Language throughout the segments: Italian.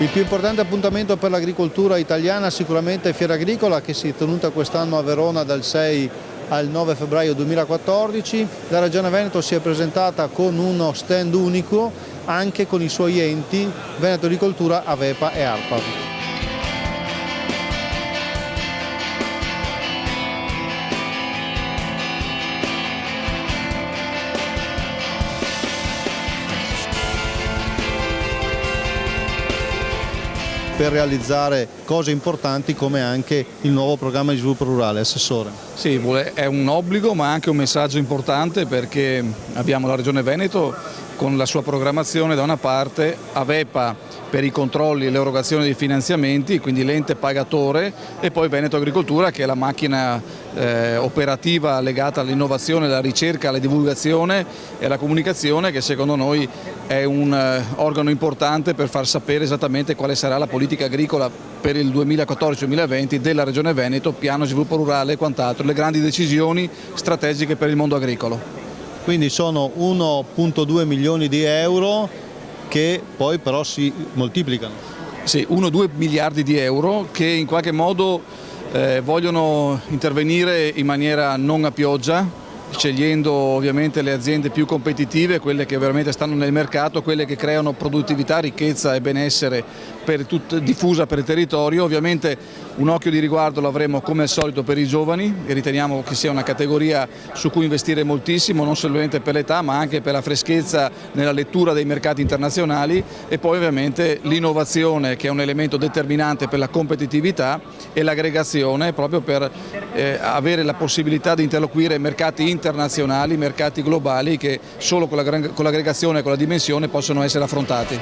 Il più importante appuntamento per l'agricoltura italiana sicuramente è Fiera Agricola, che si è tenuta quest'anno a Verona dal 6 al 9 febbraio 2014. La Regione Veneto si è presentata con uno stand unico anche con i suoi enti Veneto Agricoltura, Avepa e ARPAV. Per realizzare cose importanti come anche il nuovo programma di sviluppo rurale. Assessore. Sì, è un obbligo ma anche un messaggio importante, perché abbiamo la Regione Veneto con la sua programmazione da una parte, Avepa per i controlli e l'erogazione dei finanziamenti, quindi l'ente pagatore, e poi Veneto Agricoltura che è la macchina operativa legata all'innovazione, alla ricerca, alla divulgazione e alla comunicazione, che secondo noi è un organo importante per far sapere esattamente quale sarà la politica agricola per il 2014-2020 della Regione Veneto, piano sviluppo rurale e quant'altro, le grandi decisioni strategiche per il mondo agricolo. Quindi sono 1,2 milioni di euro che poi però si moltiplicano. Sì, 1-2 miliardi di euro che in qualche modo vogliono intervenire in maniera non a pioggia, scegliendo ovviamente le aziende più competitive, quelle che veramente stanno nel mercato, quelle che creano produttività, ricchezza e benessere diffusa per il territorio. Ovviamente un occhio di riguardo lo avremo come al solito per i giovani, e riteniamo che sia una categoria su cui investire moltissimo, non solamente per l'età ma anche per la freschezza nella lettura dei mercati internazionali, e poi ovviamente l'innovazione, che è un elemento determinante per la competitività, e l'aggregazione proprio per avere la possibilità di interloquire mercati internazionali, mercati globali che solo con l'aggregazione e con la dimensione possono essere affrontati.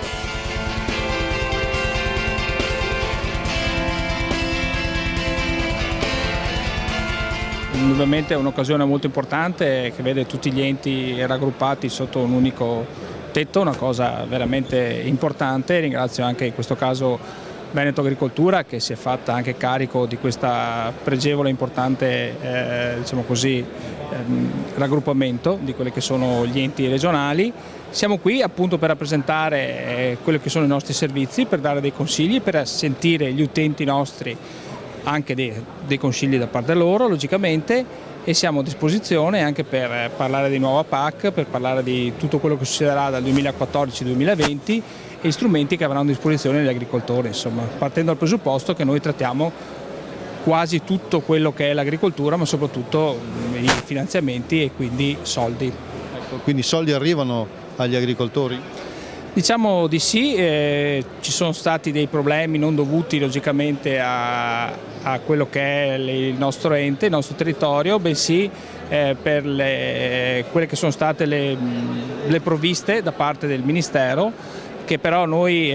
Indubbiamente è un'occasione molto importante che vede tutti gli enti raggruppati sotto un unico tetto, una cosa veramente importante. Ringrazio anche in questo caso Veneto Agricoltura, che si è fatta anche carico di questa pregevole e importante diciamo così, raggruppamento di quelli che sono gli enti regionali. Siamo qui appunto per rappresentare quelli che sono i nostri servizi, per dare dei consigli, per sentire gli utenti nostri anche dei consigli da parte loro, logicamente, e siamo a disposizione anche per parlare di nuova PAC, per parlare di tutto quello che succederà dal 2014-2020 e strumenti che avranno a disposizione gli agricoltori, insomma, partendo dal presupposto che noi trattiamo quasi tutto quello che è l'agricoltura, ma soprattutto i finanziamenti e quindi soldi. Ecco, quindi i soldi arrivano agli agricoltori? Diciamo di sì, ci sono stati dei problemi non dovuti logicamente a quello che è il nostro ente, il nostro territorio, bensì per quelle che sono state le provviste da parte del Ministero, che però noi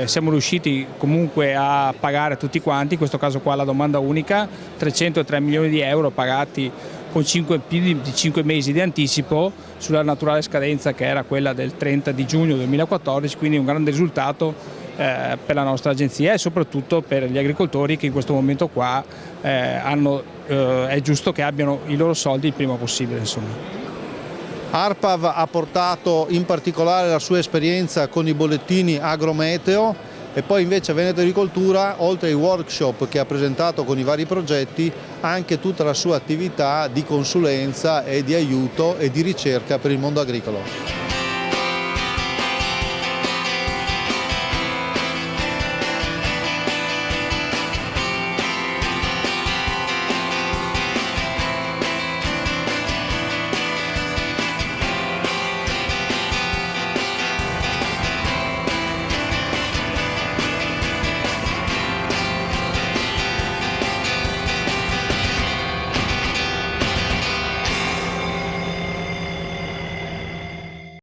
siamo riusciti comunque a pagare tutti quanti, in questo caso qua la domanda unica, 303 milioni di euro pagati con più di 5 mesi di anticipo sulla naturale scadenza che era quella del 30 di giugno 2014, quindi un grande risultato per la nostra agenzia e soprattutto per gli agricoltori che in questo momento qua è giusto che abbiano i loro soldi il prima possibile, insomma. ARPAV ha portato in particolare la sua esperienza con i bollettini agrometeo, e poi invece Veneto Agricoltura, oltre ai workshop che ha presentato con i vari progetti, ha anche tutta la sua attività di consulenza e di aiuto e di ricerca per il mondo agricolo.